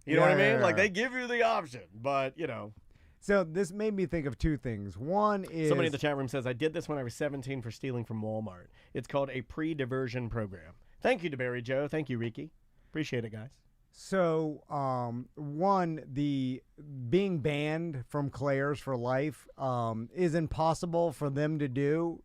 You know what I mean? Yeah. They give you the option, but So this made me think of two things. One is somebody in the chat room says, I did this when I was 17 for stealing from Walmart. It's called a pre-diversion program. Thank you, DeBerry Joe. Thank you, Riki. Appreciate it, guys. So, one, the being banned from Claire's for life is impossible for them to do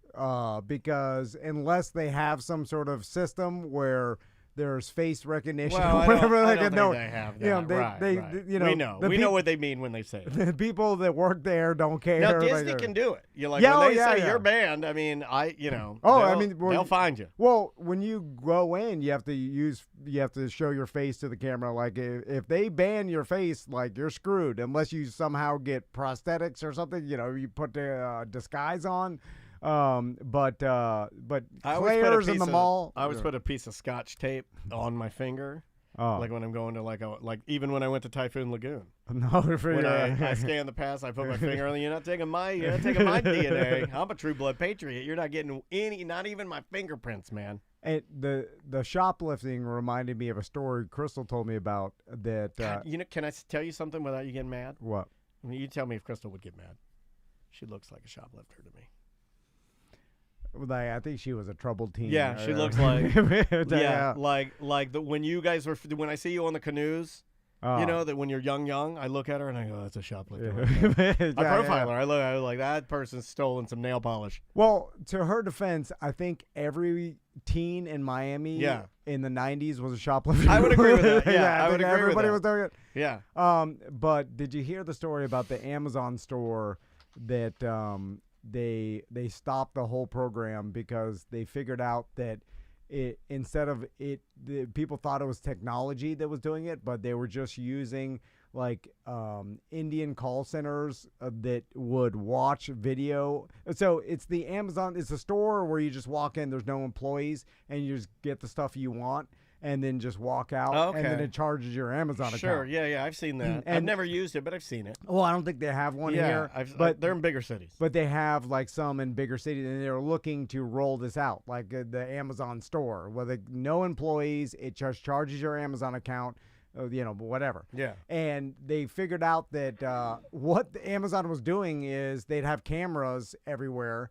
because unless they have some sort of system where there's face recognition Well, or whatever. I Like, don't no, think they have that. you know, right. you know, we know. the We know what they mean when they say it. The people that work there don't care. Now like, Disney can do it. You're like Yeah, when oh, they yeah, say yeah. you're banned. I mean, well, they'll find you. Well, when you go in, you have to show your face to the camera. Like if they ban your face, like you're screwed unless you somehow get prosthetics or something. You know, you put the disguise on. But Claire's in the mall. I always put a piece of Scotch tape on my finger. Oh. Like when I'm going to like even when I went to Typhoon Lagoon. No, When I scan the pass, I put my finger on it. You're not taking my DNA. I'm a true blood patriot. You're not getting not even my fingerprints, man. And the shoplifting reminded me of a story Crystal told me about that. God, can I tell you something without you getting mad? What? I mean, you tell me if Crystal would get mad. She looks like a shoplifter to me. Like, I think she was a troubled teen. Yeah, she looks like when you guys were when I see you on the canoes, that when you're young, I look at her and I go, that's a shoplifter. Right there. I profile her. I look like that person's stolen some nail polish. Well, to her defense, I think every teen in Miami in the 90s was a shoplifter. I would agree with that. Yeah, I would agree everybody with that. was doing it. Yeah. But did you hear the story about the Amazon store that they stopped the whole program because they figured out that people thought it was technology that was doing it, but they were just using like Indian call centers that would watch video. So it's the Amazon. It's a store where you just walk in. There's no employees, and you just get the stuff you want, and then just walk out. Okay. And then it charges your Amazon account. Sure. Yeah. I've seen that. I've never used it, but I've seen it. Well, I don't think they have one here. But they're in bigger cities. But they have like some in bigger cities, and they're looking to roll this out, like the Amazon store, where no employees. It just charges your Amazon account. Whatever. Yeah. And they figured out that what the Amazon was doing is they'd have cameras everywhere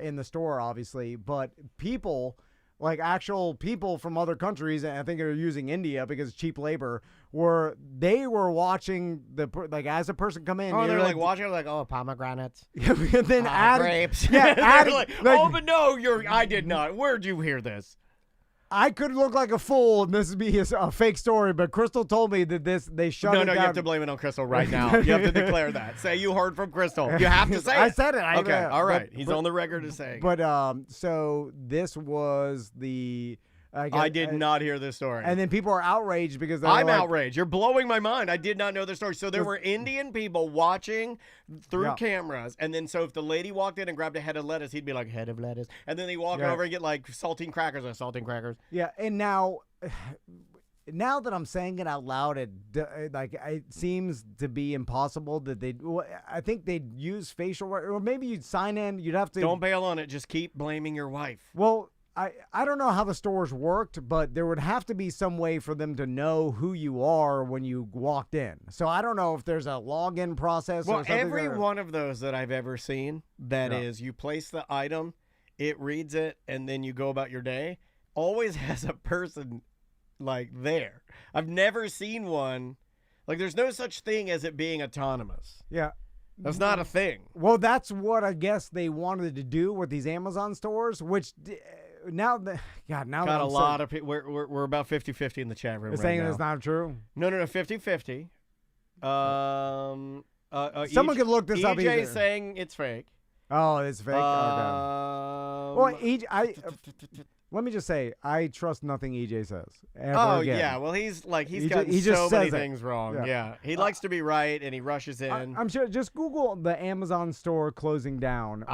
in the store, obviously, but people, like actual people from other countries, and I think they're using India because it's cheap labor, they were watching as a person come in. Oh, they're like watching, like, oh, pomegranates. And then grapes. Yeah, adding, like, oh, but no, I did not. Where'd you hear this? I could look like a fool, and this would be a fake story, but Crystal told me that they shut it down. No, you have to blame it on Crystal right now. You have to declare that. Say you heard from Crystal. You have to say it. I said it. Okay, all right. He's on the record as saying. But so this was the. I did not hear this story. And then people are outraged because I'm outraged. You're blowing my mind. I did not know the story. So there were Indian people watching through cameras, and then so if the lady walked in and grabbed a head of lettuce, he'd be like, head of lettuce, and then they walk over and get like saltine crackers. Yeah, and now that I'm saying it out loud, it seems to be impossible that I think they'd use facial, or maybe you'd sign in. You'd have to. Don't bail on it. Just keep blaming your wife. Well. I don't know how the stores worked, but there would have to be some way for them to know who you are when you walked in. So I don't know if there's a login process or something. Every one of those that I've ever seen, is you place the item, it reads it, and then you go about your day, always has a person like there. I've never seen one. Like there's no such thing as it being autonomous. Yeah. That's not a thing. Well, that's what I guess they wanted to do with these Amazon stores, which... Got a lot of people. We're about 50-50 in the chat room. Saying now. It's not true. No, 50-50. Someone could look this up. EJ's saying it's fake. Oh, it's fake. Okay. Let me just say, I trust nothing EJ says. Again. Yeah. Well, he's gotten so many things wrong. Yeah. He likes to be right, and he rushes in. I'm sure. Just Google the Amazon store closing down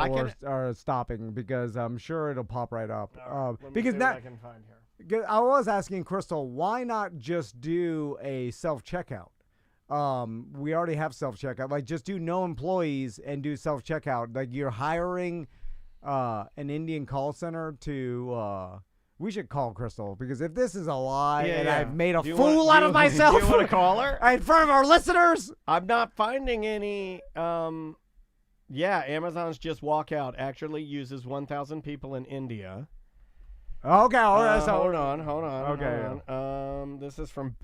or stopping, because I'm sure it'll pop right up. Because now I can find here. I was asking Crystal, why not just do a self-checkout? We already have self-checkout. Like, just do no employees and do self-checkout. Like, you're hiring an Indian call center to we should call Crystal, because if this is a lie I've made a fool out of myself. Do you want to call her? In front of our listeners? I'm not finding any Amazon's just walkout actually uses 1,000 people in India. Okay, all right. So hold on. Okay. This is from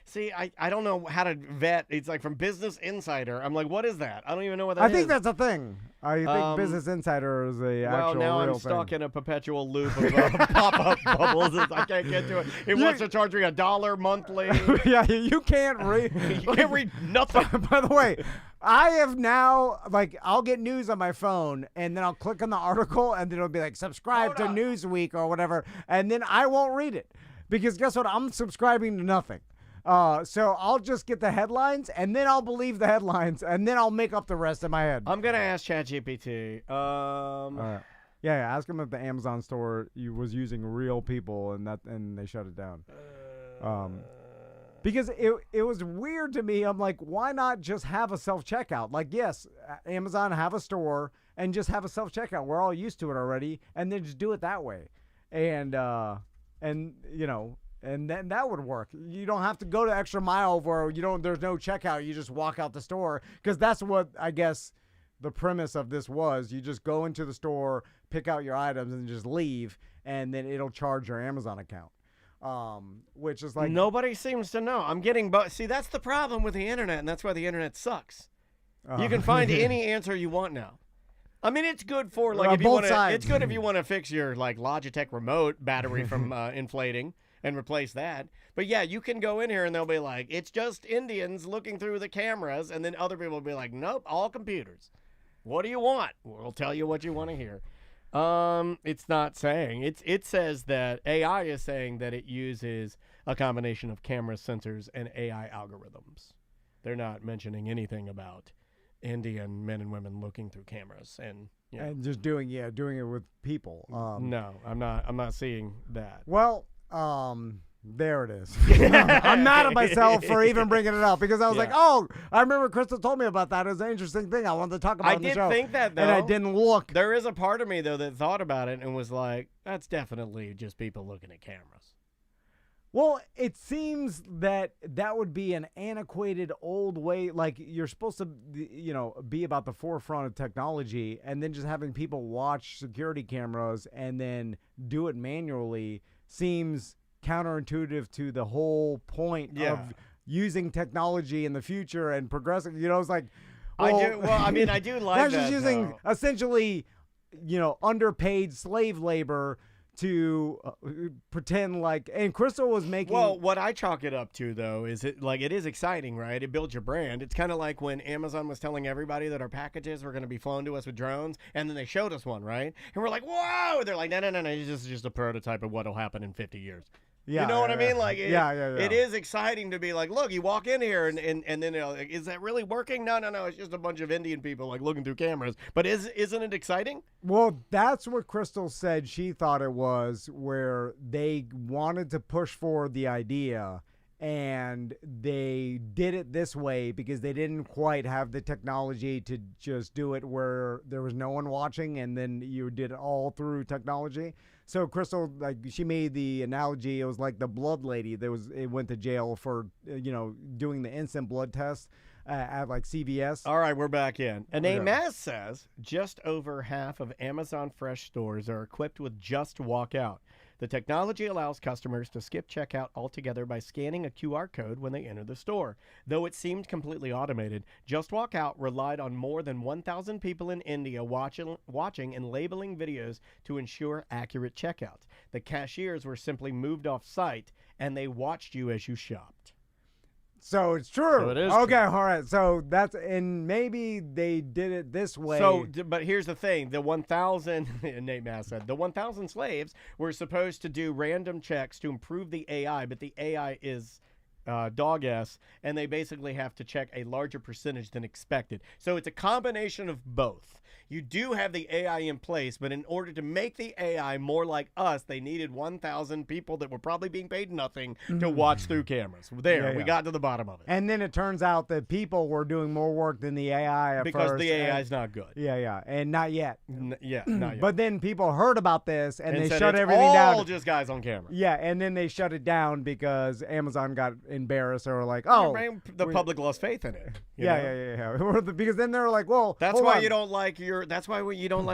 See, I don't know how to vet. It's like from Business Insider. I'm like, what is that? I don't even know what that is. I think that's a thing. I think Business Insider is a actual now real I'm stuck thing. in a perpetual loop of pop-up bubbles. I can't get to it. It wants to charge me $1 monthly. Yeah, you can't read. You can't read nothing. By the way, I have now, like, I'll get news on my phone, and then I'll click on the article, and then it'll be like, subscribe to Newsweek or whatever, and then I won't read it. Because guess what? I'm subscribing to nothing. So I'll just get the headlines, and then I'll believe the headlines, and then I'll make up the rest in my head. I'm going to ask ChatGPT. Yeah, ask him if the Amazon store was using real people, and they shut it down. Because it was weird to me. I'm like, why not just have a self-checkout? Like, yes, Amazon have a store, and just have a self-checkout. We're all used to it already, and then just do it that way. And you know, and then that would work. You don't have to go to extra mile where there's no checkout. You just walk out the store, because that's what I guess the premise of this was. You just go into the store, pick out your items, and just leave, and then it'll charge your Amazon account. Which is like, nobody seems to know. I'm getting, but see, that's the problem with the internet, and that's why the internet sucks. You can find any answer you want now. I mean, it's good for like if you want to. It's good if you want to fix your like Logitech remote battery from inflating and replace that. But yeah, you can go in here and they'll be like, it's just Indians looking through the cameras, and then other people will be like, nope, all computers. What do you want? We'll tell you what you want to hear. It's not saying. It says that AI is saying that it uses a combination of camera sensors and AI algorithms. They're not mentioning anything about Indian men and women looking through cameras and just doing it with people. No, I'm not seeing that. Well, there it is. I'm mad at myself for even bringing it up, because I was like, oh, I remember Crystal told me about that. It was an interesting thing I wanted to talk about on the show. I did think that, though. And I didn't look. There is a part of me, though, that thought about it and was like, that's definitely just people looking at cameras. Well, it seems that would be an antiquated old way. Like, you're supposed to, be about the forefront of technology, and then just having people watch security cameras and then do it manually seems counterintuitive to the whole point of using technology in the future and progressing. It's like, well, I do like that. They're just using essentially, underpaid slave labor to pretend like, and Crystal was making. Well, what I chalk it up to, though, is it is exciting, right? It builds your brand. It's kind of like when Amazon was telling everybody that our packages were going to be flown to us with drones, and then they showed us one, right? And we're like, whoa! They're like, no, this is just a prototype of what will happen in 50 years. Yeah, you know what I mean? Like, it is exciting to be like, look, you walk in here and then like, is that really working? No, it's just a bunch of Indian people like looking through cameras. But isn't it exciting? Well, that's what Crystal said she thought it was, where they wanted to push forward the idea, and they did it this way because they didn't quite have the technology to just do it where there was no one watching, and then you did it all through technology. So Crystal, like, she made the analogy, it was like the blood lady it went to jail for, doing the instant blood test at like CVS. All right, we're back in. And Amaz says just over half of Amazon Fresh stores are equipped with Just Walk Out. The technology allows customers to skip checkout altogether by scanning a QR code when they enter the store. Though it seemed completely automated, Just Walk Out relied on more than 1,000 people in India watching and labeling videos to ensure accurate checkouts. The cashiers were simply moved off site, and they watched you as you shopped. So it's true. So it is okay, true. All right. So and maybe they did it this way. So, but here's the thing: the 1,000, Nate Mass said, the 1,000 slaves were supposed to do random checks to improve the AI, but the AI is dog-ass, and they basically have to check a larger percentage than expected. So it's a combination of both. You do have the AI in place, but in order to make the AI more like us, they needed 1,000 people that were probably being paid nothing to watch through cameras. We got to the bottom of it. And then it turns out that people were doing more work than the AI at because first. the AI is not good. Yeah, and not yet. Not yet. But then people heard about this, and they said shut it's everything down. all just guys on camera. Yeah, and then they shut it down because Amazon got embarrassed, or like, oh, the public lost faith in it. Yeah. Because then they're like, well, that's why you don't like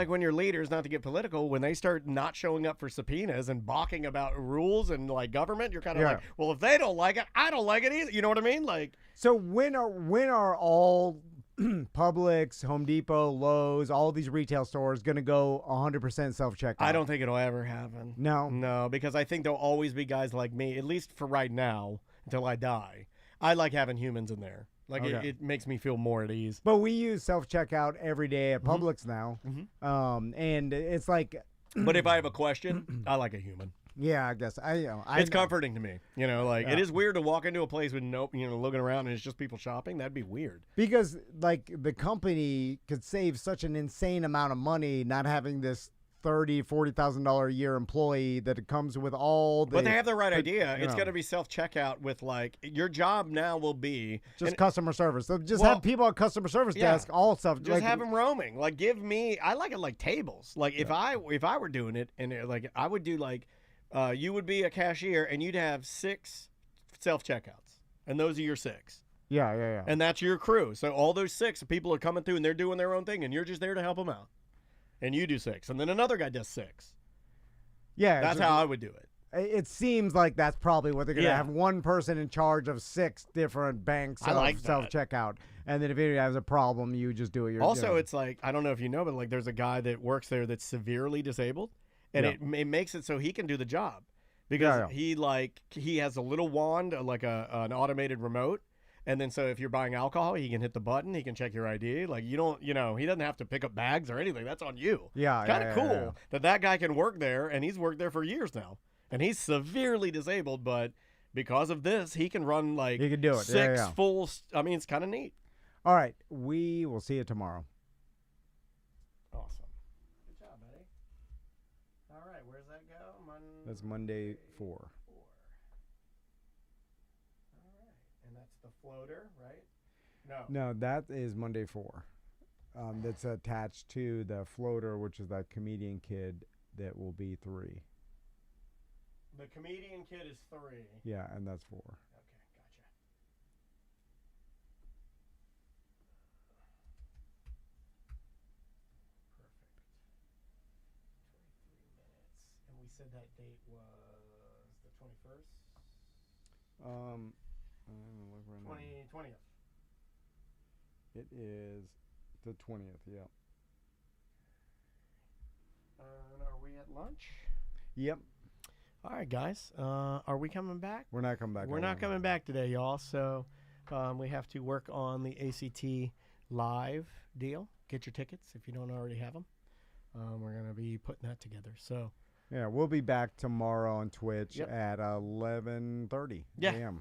when your leaders, not to get political, when they start not showing up for subpoenas and balking about rules and like government, you're kind of like, well, if they don't like it, I don't like it either. You know what I mean? Like, so when are all Publix, Home Depot, Lowe's, all these retail stores going to go 100% self-checkout. I don't think it'll ever happen. No, because I think there'll always be guys like me, at least for right now, until I die. I like having humans in there. Like it makes me feel more at ease. But we use self-checkout every day at Publix now, and it's like. But if I have a question, I like a human. Yeah, I guess it's comforting to me. It is weird to walk into a place with looking around and it's just people shopping. That'd be weird. Because like the company could save such an insane amount of money not having this $30,000-$40,000 a year employee that it comes with all the. But they have the right idea. It's going to be self-checkout with like your job now will be just customer service. So just have people at customer service desk all stuff. Just have them roaming. Like give me. I like it like tables. Like if I were doing it and like I would do like. You would be a cashier, and you'd have 6 self-checkouts, and those are your 6. Yeah. And that's your crew. So all those 6 people are coming through, and they're doing their own thing, and you're just there to help them out. And you do 6, and then another guy does 6. Yeah. That's how I would do it. It seems like that's probably what they're going to have. One person in charge of 6 different banks of self-checkout. And then if anybody has a problem, you just do it yourself. Also, it's like, I don't know if you know, but like there's a guy that works there that's severely disabled. And it makes it so he can do the job because he has a little wand, like an automated remote. And then so if you're buying alcohol, he can hit the button. He can check your ID. Like he doesn't have to pick up bags or anything. That's on you. Yeah. Kind of cool that guy can work there, and he's worked there for years now. And he's severely disabled, but because of this, he can run like he can do it. 6 full. I mean, it's kind of neat. All right. We will see you tomorrow. Awesome. Good job, buddy. All right, where's that go? That's Monday 4. All right, and that's the floater, right? No, that is Monday 4. That's attached to the floater, which is that comedian kid that will be 3. The comedian kid is 3. Yeah, and that's 4. Okay, gotcha. Said that date was the 21st? 20th. It is the 20th, yeah. Are we at lunch? Yep. All right, guys. Are we coming back? We're not coming back. We're not coming back today, y'all. So we have to work on the ACT live deal. Get your tickets if you don't already have them. We're going to be putting that together. So. Yeah, we'll be back tomorrow on Twitch at 11:30 a.m.